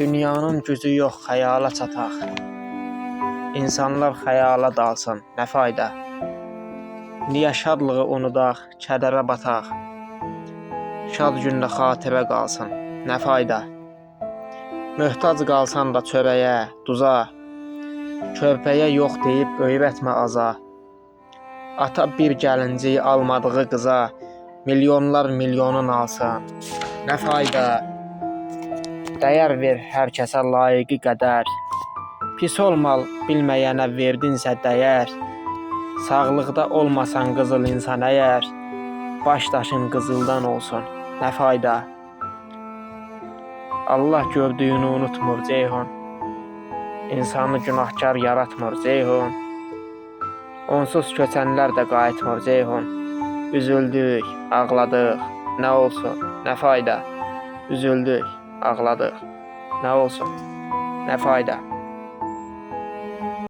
Dünyanın gücü yox, xəyala çataq. İnsanlar xəyala dalsın, nə fayda? Niyə şadlığı unudaq, kədərə bataq? Şad gündə xatirə qalsın, nə fayda? Möhtac qalsan da çörəyə, duza, körpəyə yox deyib öyrətmə aza. Ata bir gəlinciyi almadığı qıza, milyonlar milyonun alsın, nə fayda? Dəyər ver hər kəsə layiqi qədər. Pis olmal bilməyənə verdinsə dəyər. Sağlıqda olmasan qızıl insan əgər, baş daşın qızıldan olsun, nə fayda? Allah gördüyünü unutmur Ceyhun. İnsanı günahkar yaratmır Ceyhun. Onsuz köçənlər də qayıtmır Ceyhun. Üzüldük, ağladıq, nə olsun, nə fayda? Üzüldük, ağladıq, nə olsun, nə fayda?